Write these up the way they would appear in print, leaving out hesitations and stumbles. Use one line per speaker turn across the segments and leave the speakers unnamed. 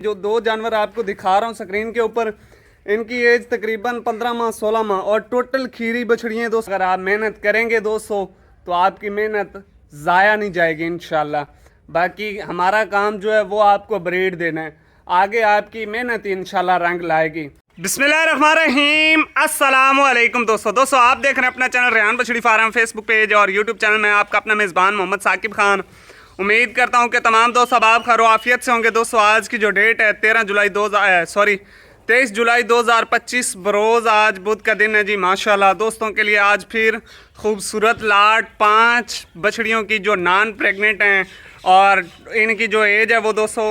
जो दो जानवर आपको दिखा रहा हूँ स्क्रीन के ऊपर, इनकी एज तकरीबन 15 माह 16 माह और टोटल खीरी बछड़ियाँ दोस्तों। अगर आप मेहनत करेंगे दोस्तों तो आपकी मेहनत ज़ाया नहीं जाएगी इंशाल्लाह। बाकी हमारा काम जो है वो आपको ब्रीड देना है, आगे आपकी मेहनत इंशाल्लाह रंग लाएगी। बिस्मिल्लाहिर्रहमानिर्रहीम, अस्सलाम वालेकुम दोस्तों आप देख रहे हैं अपना चैनल रेहान बछड़ी फार्म फेसबुक पेज और यूट्यूब चैनल में आपका अपना मेज़बान मोहम्मद साकिब खान। उम्मीद करता हूं कि तमाम दोस्त अब आप खैर आफियत से होंगे। दोस्तों आज की जो डेट है 23 जुलाई 2025 बरोज़ आज बुध का दिन है जी। माशाल्लाह दोस्तों के लिए आज फिर खूबसूरत लाट 5 बछड़ियों की जो नॉन प्रेग्नेंट हैं और इनकी जो एज है वो दोस्तों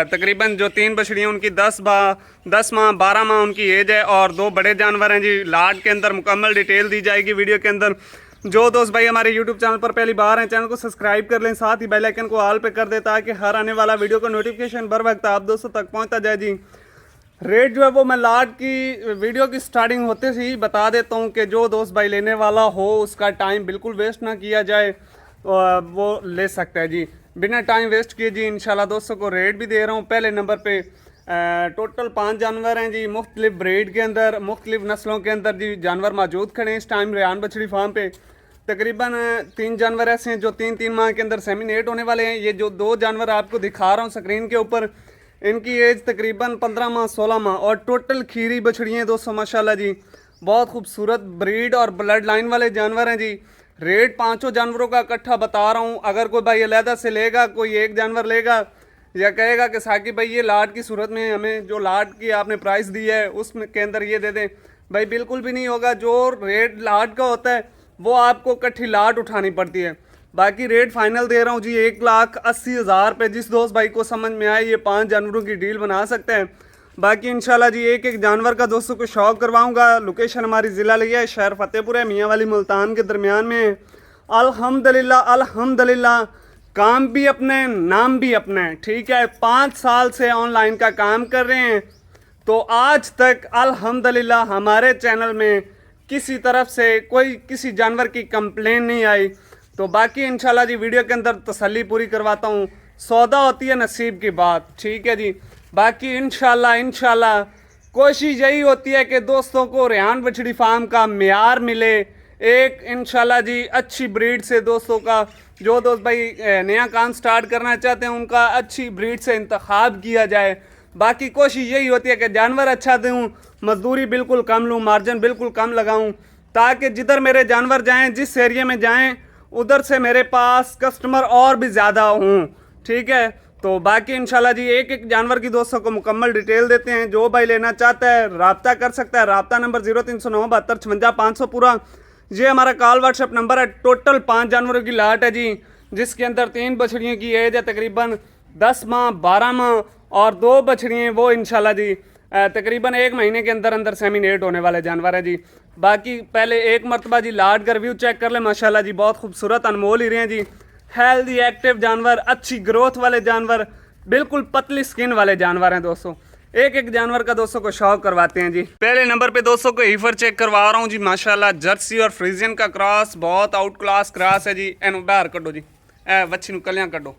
तकरीबन जो 3 बछड़ियाँ उनकी 10 माह 12 माह उनकी एज है और 2 बड़े जानवर हैं जी। लाट के अंदर मुकम्मल डिटेल दी जाएगी वीडियो के अंदर। जो दोस्त भाई हमारे YouTube चैनल पर पहली बार हैं चैनल को सब्सक्राइब कर लें, साथ ही बेल आइकन को ऑल पे कर दें ताकि हर आने वाला वीडियो का नोटिफिकेशन बर वक्त आप दोस्तों तक पहुंचता जाए जी। रेट जो है वो मैं लाट की वीडियो की स्टार्टिंग होते से ही बता देता हूं कि जो दोस्त भाई लेने वाला हो उसका टाइम बिल्कुल वेस्ट ना किया जाए, वो ले सकता है जी बिना टाइम वेस्ट किए जी। इंशाल्लाह दोस्तों को रेट भी दे रहा हूँ। पहले नंबर पे टोटल 5 जानवर हैं जी, मुख्तलिफ ब्रीड के अंदर मुख्तलिफ नस्लों के अंदर जी जानवर मौजूद खड़े हैं इस टाइम रेहान बछड़ी फार्म पे। तकरीबन 3 जानवर ऐसे हैं जो 3 माह के अंदर सेमिनेट होने वाले हैं। ये जो 2 जानवर आपको दिखा रहा हूँ स्क्रीन के ऊपर, इनकी एज तकरीबन 15 माह 16 माह और टोटल खीरी बछड़ियाँ दोस्तों माशाल्लाह जी। बहुत खूबसूरत ब्रीड और ब्लड लाइन वाले जानवर हैं जी। रेट 5 जानवरों का इकट्ठा बता रहा हूँ। अगर कोई भाई अलहदा से लेगा, कोई एक जानवर लेगा या कहेगा कि साकिब भाई ये लाट की सूरत में हमें जो लाट की आपने प्राइस दी है उसमें के अंदर ये दे दें, भाई बिल्कुल भी नहीं होगा। जो रेट लाट का होता है वो आपको इकट्ठी लाट उठानी पड़ती है। बाकी रेट फाइनल दे रहा हूँ जी 1,80,000 पे। जिस दोस्त भाई को समझ में आए ये 5 जानवरों की डील बना सकते हैं। बाकी इंशाल्लाह जी एक जानवर का दोस्तों को शौक करवाऊंगा। लोकेशन हमारी ज़िला लिया है, शहर फतेहपुर है, मियाँ वाली मुल्तान के दरमियान में है। अल्हम्दुलिल्लाह काम भी अपने नाम भी अपने, ठीक है। 5 साल से ऑनलाइन का काम कर रहे हैं तो आज तक अल्हम्दुलिल्लाह हमारे चैनल में किसी तरफ से कोई किसी जानवर की कंप्लेन नहीं आई। तो बाकी इंशाल्लाह जी वीडियो के अंदर तसल्ली पूरी करवाता हूँ। सौदा होती है नसीब की बात, ठीक है जी। बाकी इंशाल्लाह कोशिश यही होती है कि दोस्तों को रेहान बछड़ी फार्म का म्यार मिले, एक इंशाल्लाह जी अच्छी ब्रीड से दोस्तों का जो दोस्त भाई नया काम स्टार्ट करना चाहते हैं उनका अच्छी ब्रीड से इंतखाब किया जाए। बाकी कोशिश यही होती है कि जानवर अच्छा दूँ, मजदूरी बिल्कुल कम लूँ, मार्जिन बिल्कुल कम लगाऊँ, ताकि जिधर मेरे जानवर जाएं, जिस एरिया में जाएं, उधर से मेरे पास कस्टमर और भी ज़्यादा हों, ठीक है। तो बाकी इंशाल्लाह जी एक जानवर की दोस्तों को मुकम्मल डिटेल देते हैं। जो भाई लेना चाहता है रब्ता कर सकता है। रब्ता नंबर 0309 72 56 500 पूरा, ये हमारा कॉल व्हाट्सएप नंबर है। टोटल 5 जानवरों की लाट है जी, जिसके अंदर 3 बछड़ियों की एज है तकरीबन 10 माह 12 माह और 2 बछड़ियाँ वो इंशाल्लाह जी तकरीबन 1 महीने के अंदर अंदर सेमिनेट होने वाले जानवर है जी। बाकी पहले एक मरतबा जी लाट का रिव्यू चेक कर ले। माशाल्लाह जी बहुत खूबसूरत अनमोल ही रहे हैं जी। हेल्दी एक्टिव जानवर, अच्छी ग्रोथ वाले जानवर, बिल्कुल पतली स्किन वाले जानवर हैं दोस्तों। एक जानवर का दोस्तों को शौक करवाते हैं जी। पहले नंबर पे दोस्तों को हीफर चेक करवा रहा हूँ जी। माशाल्लाह जर्सी और फ्रीजियन का क्रॉस, बहुत आउट क्लास क्रॉस है जी। एनु बाहर कटो जी, बच्ची कलियाँ कटो।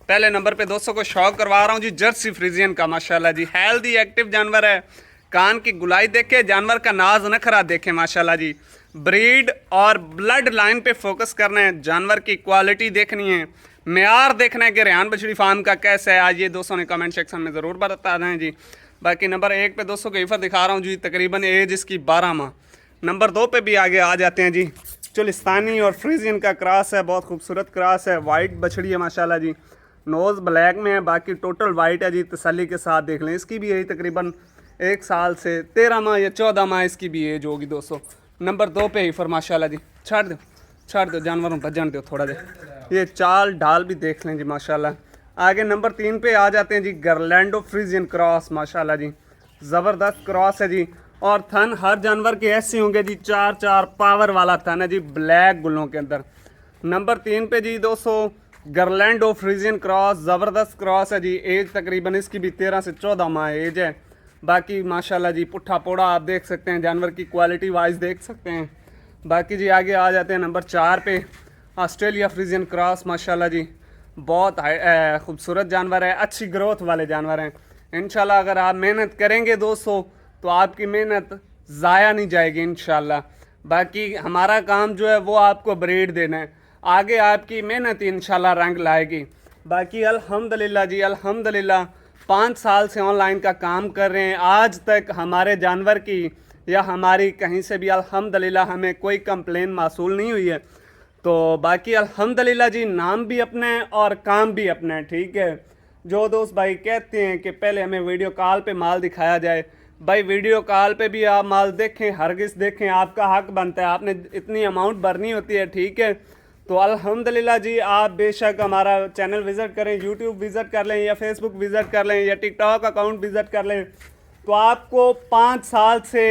पहले नंबर पे दोस्तों को शौक करवा रहा हूँ जी जर्सी फ्रीजियन का। माशाल्लाह जी हेल्दी एक्टिव जानवर है। कान की गुलाई देखे, जानवर का नाज नखरा देखे, माशाल्लाह जी। ब्रीड और ब्लड लाइन पे फोकस करना है, जानवर की क्वालिटी देखनी है, मेयार देखना है कि रेहान बछड़ी फार्म का कैसा है। आज ये दोस्तों ने कमेंट सेक्शन में ज़रूर बता दें जी। बाकी नंबर 1 पे दोस्तों को ईफर दिखा रहा हूँ जी, तकरीबन एज इसकी 12 माह। नंबर 2 पे भी आगे आ जाते हैं जी। चुलिस्तानी और फ्रीजियन का क्रॉस है, बहुत खूबसूरत क्रॉस है। वाइट बछड़ी है माशाल्लाह जी, नोज़ ब्लैक में है, बाकी टोटल वाइट है जी। तसल्ली के साथ देख लें। इसकी भी यही तकरीबन 1 साल से 13 माह या 14 माह इसकी भी एज होगी दोस्तों। नंबर 2 पे हीफर माशाल्लाह जी। छाड़ दो जानवरों पर जान दो थोड़ा देर, ये चाल ढाल भी देख लें जी माशाल्लाह। आगे नंबर 3 पे आ जाते हैं जी गर्लैंडो फ्रीजियन क्रॉस। माशाल्लाह जी ज़बरदस्त क्रॉस है जी। और थन हर जानवर के ऐसे होंगे जी, 4 पावर वाला थन है जी, ब्लैक गुलों के अंदर। नंबर 3 पे जी दोस्तों गर्लैंडो फ्रीजियन क्रॉस, ज़बरदस्त क्रॉस है जी। एज तकरीबन इसकी भी 13 से 14 माह एज है। बाकी माशाल्लाह जी पुट्ठा पोड़ा आप देख सकते हैं, जानवर की क्वालिटी वाइज देख सकते हैं। बाकी जी आगे आ जाते हैं नंबर 4 पे ऑस्ट्रेलिया फ्रीजियन क्रॉस। माशाल्लाह जी बहुत खूबसूरत जानवर है, अच्छी ग्रोथ वाले जानवर हैं। इंशाल्लाह अगर आप मेहनत करेंगे दोस्तों तो आपकी मेहनत ज़ाया नहीं जाएगी इंशाल्लाह। बाकी हमारा काम जो है वो आपको ब्रीड देना है, आगे आपकी मेहनत ही इंशाल्लाह रंग लाएगी। बाकी अल्हम्दुलिल्लाह जी अल्हम्दुलिल्लाह 5 साल से ऑनलाइन का काम कर रहे हैं, आज तक हमारे जानवर की या हमारी कहीं से भी अल्हम्दुलिल्लाह हमें कोई कंप्लेन मासूल नहीं हुई है। तो बाकी अल्हम्दुलिल्लाह जी नाम भी अपना है और काम भी अपना है, ठीक है। जो दोस्त भाई कहते हैं कि पहले हमें वीडियो कॉल पे माल दिखाया जाए, भाई वीडियो कॉल पे भी आप माल देखें, हरगिज़ देखें, आपका हक बनता है, आपने इतनी अमाउंट भरनी होती है, ठीक है। तो अल्हम्दुलिल्लाह जी आप बेशक हमारा चैनल विज़िट करें, यूट्यूब विज़िट कर लें या फेसबुक विज़िट कर लें या टिकटॉक अकाउंट विज़िट कर लें, तो आपको 5 साल से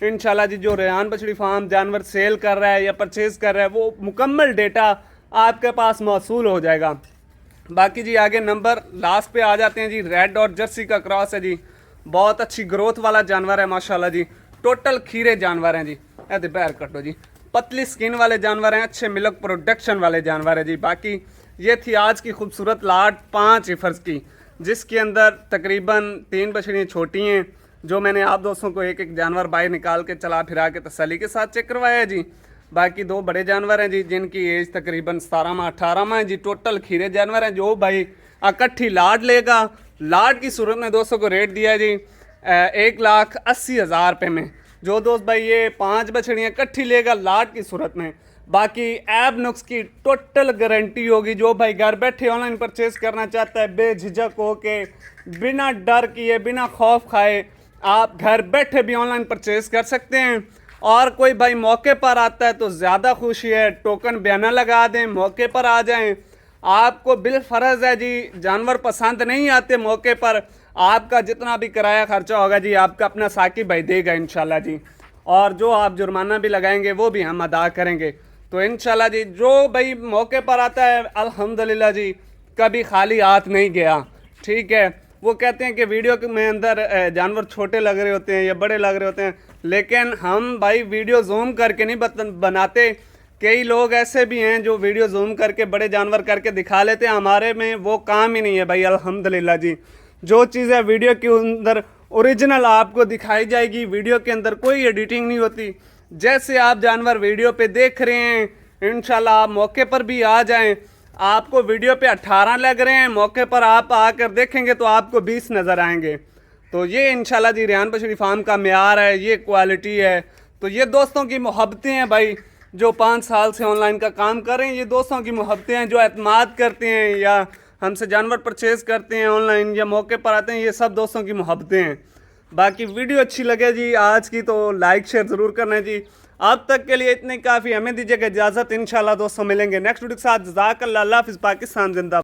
इंशाल्लाह जी जो रेहान बछड़ी फार्म जानवर सेल कर रहा है या परचेज़ कर रहा है वो मुकम्मल डेटा आपके पास मौसूल हो जाएगा। बाकी जी आगे नंबर लास्ट पे आ जाते हैं जी। रेड और जर्सी का क्रॉस है जी, बहुत अच्छी ग्रोथ वाला जानवर है माशाल्लाह जी, टोटल खीरे जानवर हैं जी, ऐसे पैर कटो जी, पतली स्किन वाले जानवर हैं, अच्छे मिल्क प्रोडक्शन वाले जानवर है जी। बाकी ये थी आज की खूबसूरत लाट 5 ईफर्स की, जिसके अंदर तकरीबन 3 बछड़ियाँ छोटी हैं, जो मैंने आप दोस्तों को एक एक जानवर बाहर निकाल के चला फिरा के तसल्ली के साथ चेक करवाया है जी। बाकी 2 बड़े जानवर हैं जी जिनकी एज तकरीबन 17 माह 18 माह है जी, टोटल खीरे जानवर हैं। जो भाई इकट्ठी लाट लेगा, लाट की सूरत में दोस्तों को रेट दिया है जी 1,80,000 रुपये में। जो दोस्त भाई ये 5 बछड़ियाँ इकट्ठी लेगा लाट की सूरत में, बाकी ऐप नुक्स की टोटल गारंटी होगी। जो भाई घर बैठे ऑनलाइन परचेज करना चाहता है बेझिझक हो के, बिना डर किए, बिना खौफ खाए आप घर बैठे भी ऑनलाइन परचेज कर सकते हैं। और कोई भाई मौके पर आता है तो ज़्यादा खुशी है, टोकन बयाना लगा दें, मौके पर आ जाएं। आपको बिल फ़र्ज़ है जी, जानवर पसंद नहीं आते मौके पर, आपका जितना भी किराया खर्चा होगा जी आपका अपना साकिब भाई देगा इंशाल्लाह जी, और जो आप जुर्माना भी लगाएंगे वो भी हम अदा करेंगे। तो इंशाल्लाह जी जो भाई मौके पर आता है अल्हम्दुलिल्लाह जी कभी खाली हाथ नहीं गया, ठीक है। वो कहते हैं कि वीडियो में अंदर जानवर छोटे लग रहे होते हैं या बड़े लग रहे होते हैं, लेकिन हम भाई वीडियो जूम करके नहीं बनाते। कई लोग ऐसे भी हैं जो वीडियो जूम करके बड़े जानवर करके दिखा लेते हैं, हमारे में वो काम ही नहीं है भाई अल्हम्दुलिल्लाह जी। जो चीज़ है वीडियो के अंदर ओरिजिनल आपको दिखाई जाएगी, वीडियो के अंदर कोई एडिटिंग नहीं होती। जैसे आप जानवर वीडियो पे देख रहे हैं इंशाल्लाह आप मौके पर भी आ जाएं, आपको वीडियो पे 18 लग रहे हैं, मौके पर आप आकर देखेंगे तो आपको 20 नज़र आएंगे। तो ये इंशाल्लाह जी रेहान बछड़ी फार्म का मेयार है, ये क्वालिटी है। तो ये दोस्तों की मोहब्बतें हैं भाई, जो 5 साल से ऑनलाइन का काम कर रहे हैं, ये दोस्तों की मोहब्बतें हैं। जो एतमाद करते हैं या हमसे जानवर परचेज करते हैं ऑनलाइन या मौके पर आते हैं, ये सब दोस्तों की मोहब्बतें हैं। बाकी वीडियो अच्छी लगे जी आज की तो लाइक शेयर ज़रूर करना जी। अब तक के लिए इतने काफ़ी, हमें दीजिएगा इजाज़त, इंशाल्लाह दोस्तों मिलेंगे नेक्स्ट वीडियो के साथ। जज़ाकल्लाह, अल्लाह हाफ़िज़, पाकिस्तान जिंदाबाद।